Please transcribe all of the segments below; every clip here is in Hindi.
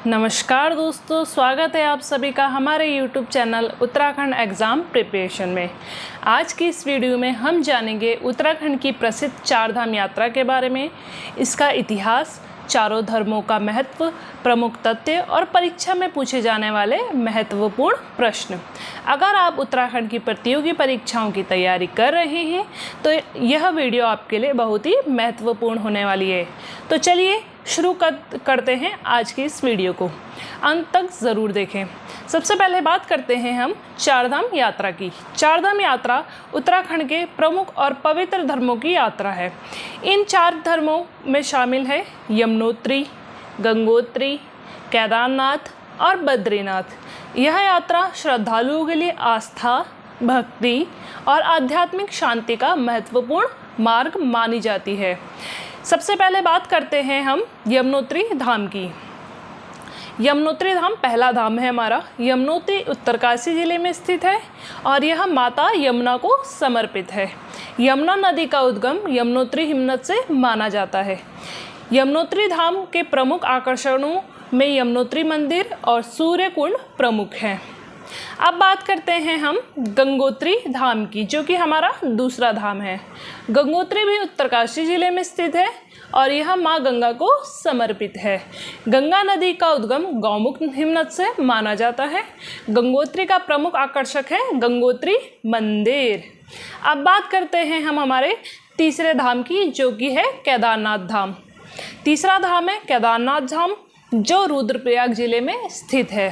नमस्कार दोस्तों, स्वागत है आप सभी का हमारे YouTube channel Uttarakhand exam preparation में। आज की इस वीडियो में हम जानेंगे उत्तराखंड की प्रसिद्ध चारधाम यात्रा के बारे में, इसका इतिहास, चारों धर्मों का महत्व, प्रमुख तथ्य और परीक्षा में पूछे जाने वाले महत्वपूर्ण प्रश्न। अगर आप उत्तराखंड की प्रतियोगी परीक्षाओं की तैयारी कर रहे हैं तो यह वीडियो आपके लिए बहुत ही महत्वपूर्ण होने वाली है। तो चलिए शुरू करते हैं आज की इस वीडियो को, अंत तक ज़रूर देखें। सबसे पहले बात करते हैं हम चारधाम यात्रा की। चारधाम यात्रा उत्तराखंड के प्रमुख और पवित्र धर्मों की यात्रा है। इन चार धर्मों में शामिल है यमुनोत्री, गंगोत्री, केदारनाथ और बद्रीनाथ। यह यात्रा श्रद्धालुओं के लिए आस्था, भक्ति और आध्यात्मिक शांति का महत्वपूर्ण मार्ग मानी जाती है। सबसे पहले बात करते हैं हम यमुनोत्री धाम की। यमुनोत्री धाम पहला धाम है हमारा। यमुनोत्री उत्तरकाशी जिले में स्थित है और यह माता यमुना को समर्पित है। यमुना नदी का उद्गम यमुनोत्री हिमनद से माना जाता है। यमुनोत्री धाम के प्रमुख आकर्षणों में यमुनोत्री मंदिर और सूर्य कुंड प्रमुख हैं। अब बात करते हैं हम गंगोत्री धाम की, जो कि हमारा दूसरा धाम है। गंगोत्री भी उत्तरकाशी जिले में स्थित है और यह माँ गंगा को समर्पित है। गंगा नदी का उद्गम गौमुख हिमनद से माना जाता है। गंगोत्री का प्रमुख आकर्षक है गंगोत्री मंदिर। अब बात करते हैं हम हमारे तीसरे धाम की, जो कि है केदारनाथ धाम। तीसरा धाम है केदारनाथ धाम, जो रुद्रप्रयाग जिले में स्थित है।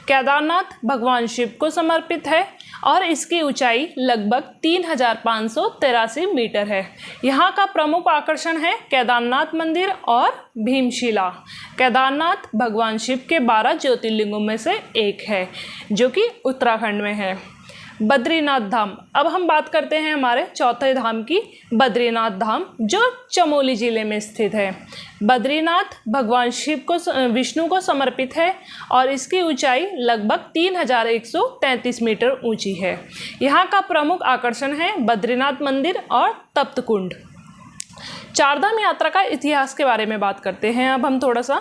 केदारनाथ भगवान शिव को समर्पित है और इसकी ऊंचाई लगभग 3583 मीटर है। यहाँ का प्रमुख आकर्षण है केदारनाथ मंदिर और भीमशिला। केदारनाथ भगवान शिव के 12 ज्योतिर्लिंगों में से एक है, जो कि उत्तराखंड में है। बद्रीनाथ धाम। अब हम बात करते हैं हमारे चौथे धाम की, बद्रीनाथ धाम, जो चमोली जिले में स्थित है। बद्रीनाथ भगवान शिव को विष्णु को समर्पित है और इसकी ऊंचाई लगभग 3133 मीटर ऊंची है। यहाँ का प्रमुख आकर्षण है बद्रीनाथ मंदिर और तप्त कुंड। चारधाम यात्रा का इतिहास के बारे में बात करते हैं अब हम थोड़ा सा।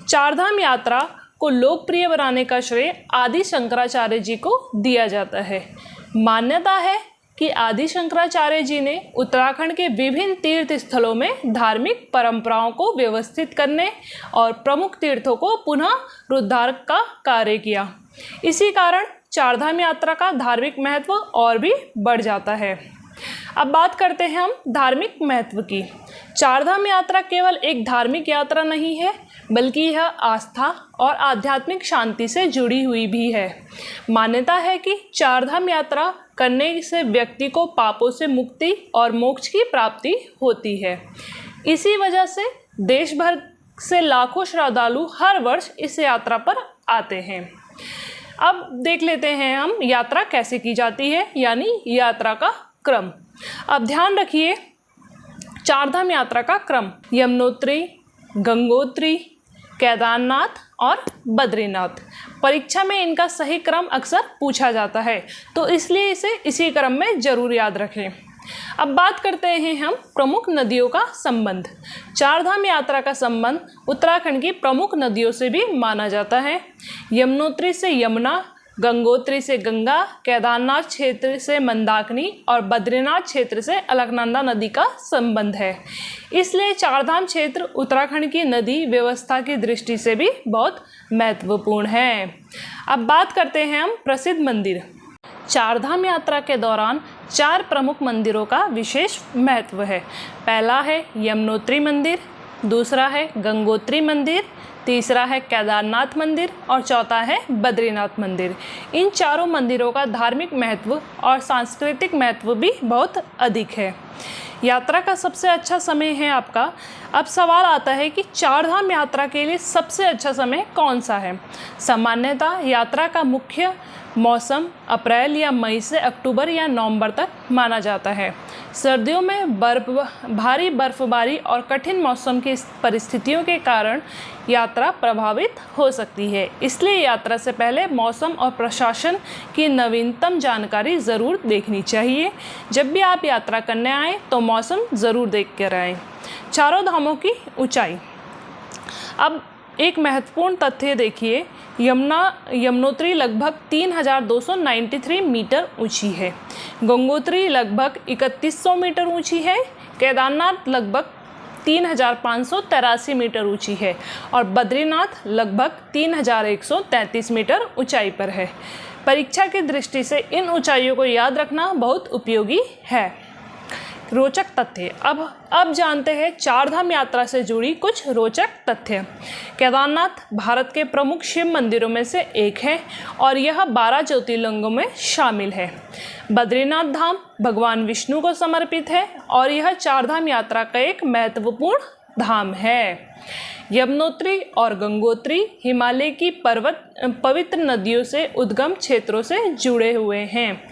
चारधाम यात्रा को लोकप्रिय बनाने का श्रेय आदि शंकराचार्य जी को दिया जाता है। मान्यता है कि आदि शंकराचार्य जी ने उत्तराखंड के विभिन्न तीर्थ स्थलों में धार्मिक परंपराओं को व्यवस्थित करने और प्रमुख तीर्थों को पुनः रुद्धार का कार्य किया। इसी कारण चारधाम यात्रा का धार्मिक महत्व और भी बढ़ जाता है। अब बात करते हैं हम धार्मिक महत्व की। चारधाम यात्रा केवल एक धार्मिक यात्रा नहीं है, बल्कि यह आस्था और आध्यात्मिक शांति से जुड़ी हुई भी है। मान्यता है कि चारधाम यात्रा करने से व्यक्ति को पापों से मुक्ति और मोक्ष की प्राप्ति होती है। इसी वजह से देश भर से लाखों श्रद्धालु हर वर्ष इस यात्रा पर आते हैं। अब देख लेते हैं हम यात्रा कैसे की जाती है, यानी यात्रा का क्रम। अब ध्यान रखिए, चारधाम यात्रा का क्रम यमुनोत्री, गंगोत्री, केदारनाथ और बद्रीनाथ। परीक्षा में इनका सही क्रम अक्सर पूछा जाता है, तो इसलिए इसे इसी क्रम में जरूर याद रखें। अब बात करते हैं हम प्रमुख नदियों का संबंध। चारधाम यात्रा का संबंध उत्तराखंड की प्रमुख नदियों से भी माना जाता है। यमुनोत्री से यमुना, गंगोत्री से गंगा, केदारनाथ क्षेत्र से मंदाकिनी और बद्रीनाथ क्षेत्र से अलकनंदा नदी का संबंध है। इसलिए चारधाम क्षेत्र उत्तराखंड की नदी व्यवस्था की दृष्टि से भी बहुत महत्वपूर्ण है। अब बात करते हैं हम प्रसिद्ध मंदिर। चारधाम यात्रा के दौरान 4 प्रमुख मंदिरों का विशेष महत्व है। पहला है यमुनोत्री मंदिर, दूसरा है गंगोत्री मंदिर, तीसरा है केदारनाथ मंदिर और चौथा है बद्रीनाथ मंदिर। इन चारों मंदिरों का धार्मिक महत्व और सांस्कृतिक महत्व भी बहुत अधिक है। यात्रा का सबसे अच्छा समय है आपका। अब सवाल आता है कि चारधाम यात्रा के लिए सबसे अच्छा समय कौन सा है। सामान्यतः यात्रा का मुख्य मौसम अप्रैल या मई से अक्टूबर या नवंबर तक माना जाता है। सर्दियों में भारी बर्फबारी और कठिन मौसम की परिस्थितियों के कारण यात्रा प्रभावित हो सकती है। इसलिए यात्रा से पहले मौसम और प्रशासन की नवीनतम जानकारी ज़रूर देखनी चाहिए। जब भी आप यात्रा करने आएँ तो मौसम ज़रूर देख कर आएँ। चारों धामों की ऊंचाई। अब एक महत्वपूर्ण तथ्य देखिए, यमुनोत्री लगभग 3293 मीटर ऊंची है, गंगोत्री लगभग 3100 मीटर ऊंची है, केदारनाथ लगभग 3583 मीटर ऊंची है और बद्रीनाथ लगभग 3133 मीटर ऊंचाई पर है। परीक्षा की दृष्टि से इन ऊंचाइयों को याद रखना बहुत उपयोगी है। रोचक तथ्य। अब जानते हैं चारधाम यात्रा से जुड़ी कुछ रोचक तथ्य। केदारनाथ भारत के प्रमुख शिव मंदिरों में से एक है और यह 12 ज्योतिर्लिंगों में शामिल है। बद्रीनाथ धाम भगवान विष्णु को समर्पित है और यह चारधाम यात्रा का एक महत्वपूर्ण धाम है। यमुनोत्री और गंगोत्री हिमालय की पवित्र नदियों से उद्गम क्षेत्रों से जुड़े हुए हैं,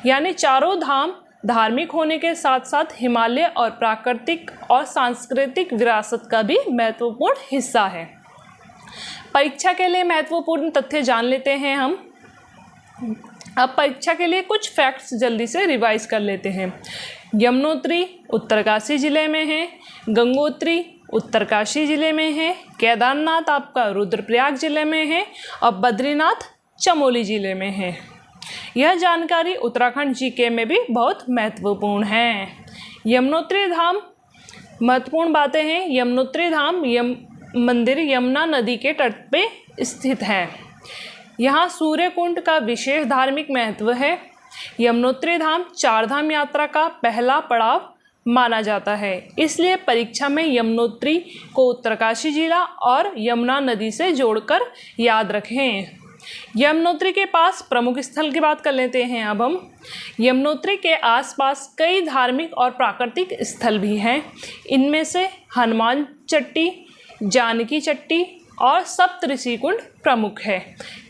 यानी चारों धाम धार्मिक होने के साथ साथ हिमालय और प्राकृतिक और सांस्कृतिक विरासत का भी महत्वपूर्ण हिस्सा है। परीक्षा के लिए महत्वपूर्ण तथ्य जान लेते हैं हम। अब परीक्षा के लिए कुछ फैक्ट्स जल्दी से रिवाइज कर लेते हैं। यमुनोत्री उत्तरकाशी जिले में है, गंगोत्री उत्तरकाशी जिले में है, केदारनाथ आपका रुद्रप्रयाग जिले में है और बद्रीनाथ चमोली जिले में है। यह जानकारी उत्तराखंड जीके में भी बहुत महत्वपूर्ण है। यमुनोत्री धाम महत्वपूर्ण बातें हैं। यमुनोत्री धाम मंदिर यमुना नदी के तट पे स्थित है। यहाँ सूर्य कुंड का विशेष धार्मिक महत्व है। यमुनोत्री धाम चारधाम यात्रा का पहला पड़ाव माना जाता है, इसलिए परीक्षा में यमुनोत्री को उत्तरकाशी जिला और यमुना नदी से जोड़कर याद रखें। यमुनोत्री के पास प्रमुख स्थल की बात कर लेते हैं। अब हम यमुनोत्री के आसपास कई धार्मिक और प्राकृतिक स्थल भी हैं। इनमें से हनुमान चट्टी, जानकी चट्टी और सप्तऋषि कुंड प्रमुख है।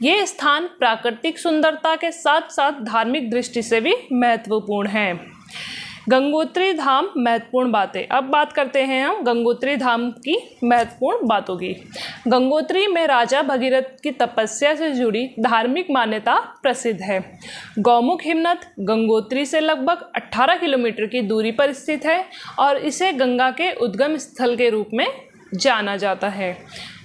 ये स्थान प्राकृतिक सुंदरता के साथ साथ धार्मिक दृष्टि से भी महत्वपूर्ण है। गंगोत्री धाम महत्वपूर्ण बातें। अब बात करते हैं हम गंगोत्री धाम की महत्वपूर्ण बातों की। गंगोत्री में राजा भगीरथ की तपस्या से जुड़ी धार्मिक मान्यता प्रसिद्ध है। गौमुख हिमनद गंगोत्री से लगभग 18 किलोमीटर की दूरी पर स्थित है और इसे गंगा के उद्गम स्थल के रूप में जाना जाता है।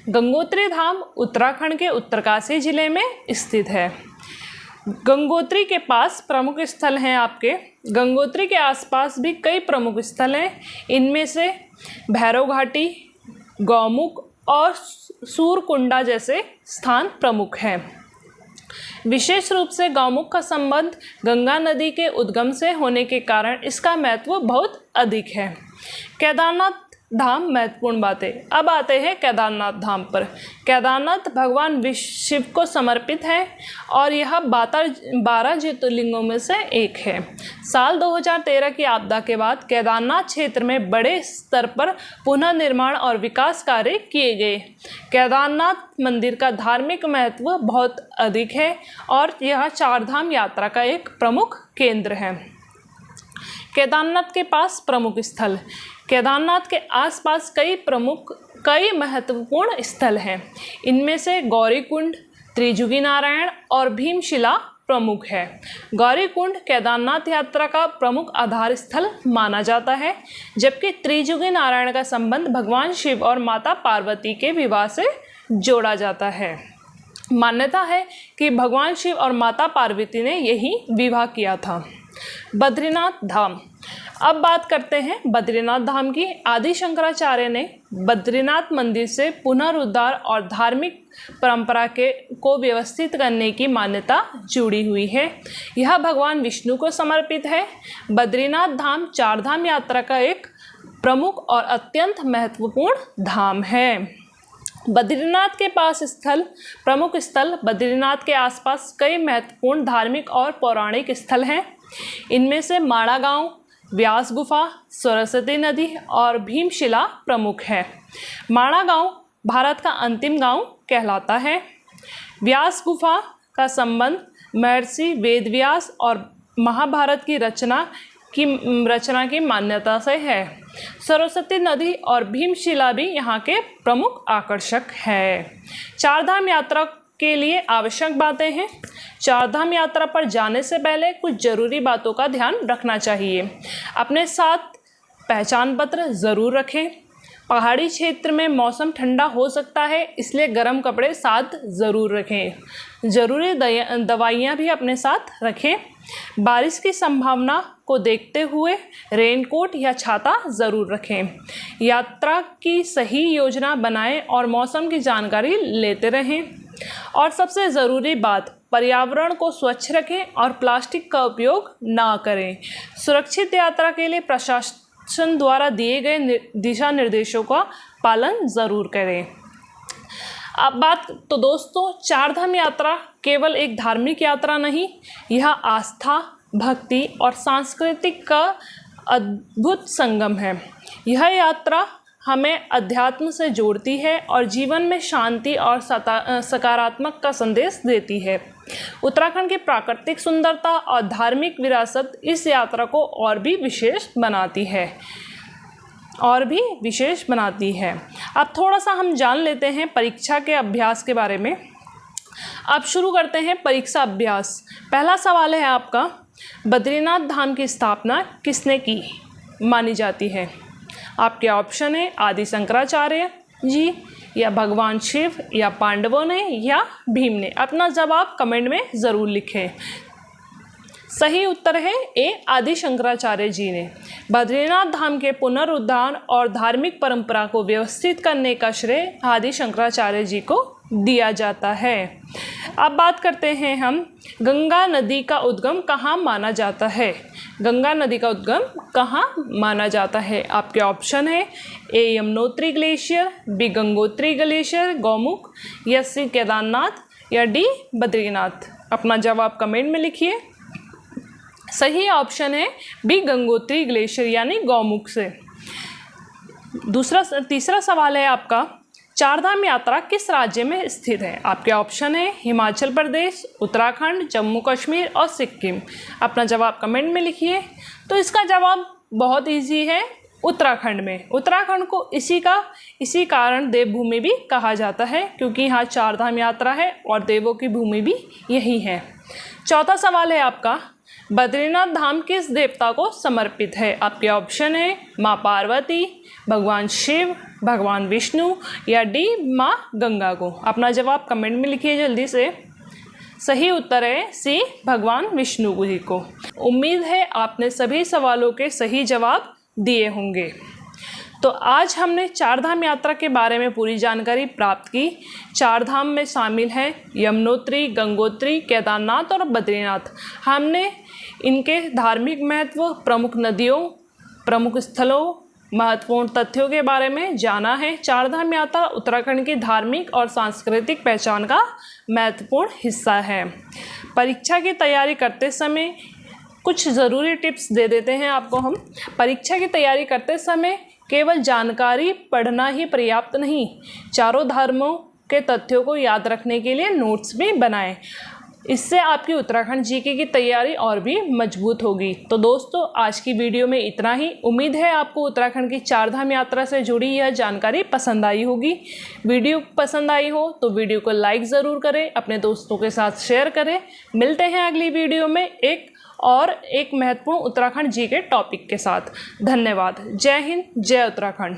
गंगोत्री धाम उत्तराखंड के उत्तरकाशी जिले में स्थित है। गंगोत्री के पास प्रमुख स्थल हैं आपके। गंगोत्री के आसपास भी कई प्रमुख स्थल हैं। इनमें से भैरव घाटी, गौमुख और सूरकुंडा जैसे स्थान प्रमुख हैं। विशेष रूप से गौमुख का संबंध गंगा नदी के उद्गम से होने के कारण इसका महत्व बहुत अधिक है। केदारनाथ धाम महत्वपूर्ण बातें। अब आते हैं केदारनाथ धाम पर। केदारनाथ भगवान शिव को समर्पित है और यह 12 ज्योतिर्लिंगों में से एक है। साल 2013 की आपदा के बाद केदारनाथ क्षेत्र में बड़े स्तर पर पुनर्निर्माण और विकास कार्य किए गए। केदारनाथ मंदिर का धार्मिक महत्व बहुत अधिक है और यह चारधाम यात्रा का एक प्रमुख केंद्र है। केदारनाथ के पास प्रमुख स्थल। केदारनाथ के आसपास कई महत्वपूर्ण स्थल हैं। इनमें से गौरीकुंड, त्रिजुगी नारायण और भीमशिला प्रमुख है। गौरीकुंड केदारनाथ यात्रा का प्रमुख आधार स्थल माना जाता है, जबकि त्रिजुगी नारायण का संबंध भगवान शिव और माता पार्वती के विवाह से जोड़ा जाता है। मान्यता है कि भगवान शिव और माता पार्वती ने यही विवाह किया था। बद्रीनाथ धाम। अब बात करते हैं बद्रीनाथ धाम की। आदि शंकराचार्य ने बद्रीनाथ मंदिर से पुनरुद्धार और धार्मिक परंपरा को व्यवस्थित करने की मान्यता जुड़ी हुई है। यह भगवान विष्णु को समर्पित है। बद्रीनाथ धाम चारधाम यात्रा का एक प्रमुख और अत्यंत महत्वपूर्ण धाम है। बद्रीनाथ के पास प्रमुख स्थल। बद्रीनाथ के आसपास कई महत्वपूर्ण धार्मिक और पौराणिक स्थल हैं। इनमें से माणा गांव, व्यास गुफा, सरस्वती नदी और भीमशिला प्रमुख है। माणा गांव भारत का अंतिम गांव कहलाता है। व्यास गुफा का संबंध महर्षि वेदव्यास और महाभारत की रचना की मान्यता से है। सरस्वती नदी और भीमशिला भी यहाँ के प्रमुख आकर्षक है। चारधाम यात्रा के लिए आवश्यक बातें हैं। चारधाम यात्रा पर जाने से पहले कुछ ज़रूरी बातों का ध्यान रखना चाहिए। अपने साथ पहचान पत्र ज़रूर रखें। पहाड़ी क्षेत्र में मौसम ठंडा हो सकता है, इसलिए गर्म कपड़े साथ ज़रूर रखें। ज़रूरी दवाइयाँ भी अपने साथ रखें। बारिश की संभावना को देखते हुए रेनकोट या छाता ज़रूर रखें। यात्रा की सही योजना बनाएं और मौसम की जानकारी लेते रहें। और सबसे ज़रूरी बात, पर्यावरण को स्वच्छ रखें और प्लास्टिक का उपयोग ना करें। सुरक्षित यात्रा के लिए प्रशासन द्वारा दिए गए दिशा निर्देशों का पालन ज़रूर करें। अब बात तो दोस्तों, चारधाम यात्रा केवल एक धार्मिक यात्रा नहीं, यह आस्था, भक्ति और सांस्कृतिक का अद्भुत संगम है। यह यात्रा हमें अध्यात्म से जोड़ती है और जीवन में शांति और सकारात्मक का संदेश देती है। उत्तराखंड की प्राकृतिक सुंदरता और धार्मिक विरासत इस यात्रा को और भी विशेष बनाती है। अब थोड़ा सा हम जान लेते हैं परीक्षा के अभ्यास के बारे में। अब शुरू करते हैं परीक्षा अभ्यास। पहला सवाल है आपका, बद्रीनाथ धाम की स्थापना किसने की मानी जाती है? आपके ऑप्शन है आदि शंकराचार्य जी, या भगवान शिव, या पांडवों ने, या भीम ने। अपना जवाब कमेंट में ज़रूर लिखें। सही उत्तर है ए, आदि शंकराचार्य जी ने। बद्रीनाथ धाम के पुनरुद्धार और धार्मिक परंपरा को व्यवस्थित करने का श्रेय आदि शंकराचार्य जी को दिया जाता है। अब बात करते हैं हम, गंगा नदी का उद्गम कहाँ माना जाता है? गंगा नदी का उद्गम कहाँ माना जाता है? आपके ऑप्शन है A, Yamunotri glacier, B, Gangotri glacier Gaumukh, या सी, केदारनाथ, या डी, बद्रीनाथ। अपना जवाब कमेंट में लिखिए। सही ऑप्शन है बी, गंगोत्री ग्लेशियर यानी गौमुख से। तीसरा सवाल है आपका, चारधाम यात्रा किस राज्य में स्थित है? आपके ऑप्शन है हिमाचल प्रदेश, उत्तराखंड, जम्मू कश्मीर और सिक्किम। अपना जवाब कमेंट में लिखिए। तो इसका जवाब बहुत इजी है, उत्तराखंड में। उत्तराखंड को इसी कारण देवभूमि भी कहा जाता है, क्योंकि यहाँ चारधाम यात्रा है और देवों की भूमि भी यही है। चौथा सवाल है आपका, बद्रीनाथ धाम किस देवता को समर्पित है? आपके ऑप्शन है माँ पार्वती, भगवान शिव, भगवान विष्णु, या डी, माँ गंगा को। अपना जवाब कमेंट में लिखिए जल्दी से। सही उत्तर है सी, भगवान विष्णु जी को। उम्मीद है आपने सभी सवालों के सही जवाब दिए होंगे। तो आज हमने चारधाम यात्रा के बारे में पूरी जानकारी प्राप्त की। चारधाम में शामिल हैं यमुनोत्री, गंगोत्री, केदारनाथ और बद्रीनाथ। हमने इनके धार्मिक महत्व, प्रमुख नदियों, प्रमुख स्थलों, महत्वपूर्ण तथ्यों के बारे में जाना है। चारधाम यात्रा उत्तराखंड की धार्मिक और सांस्कृतिक पहचान का महत्वपूर्ण हिस्सा है। परीक्षा की तैयारी करते समय कुछ ज़रूरी टिप्स दे देते हैं आपको हम। परीक्षा की तैयारी करते समय केवल जानकारी पढ़ना ही पर्याप्त नहीं, चारों धर्मों के तथ्यों को याद रखने के लिए नोट्स भी बनाएं। इससे आपकी उत्तराखंड जीके की तैयारी और भी मजबूत होगी। तो दोस्तों, आज की वीडियो में इतना ही। उम्मीद है आपको उत्तराखंड की चारधाम यात्रा से जुड़ी यह जानकारी पसंद आई होगी। वीडियो पसंद आई हो तो वीडियो को लाइक ज़रूर करें, अपने दोस्तों के साथ शेयर करें। मिलते हैं अगली वीडियो में एक महत्वपूर्ण उत्तराखंड जीके टॉपिक के साथ। धन्यवाद। जय हिंद, जय उत्तराखंड।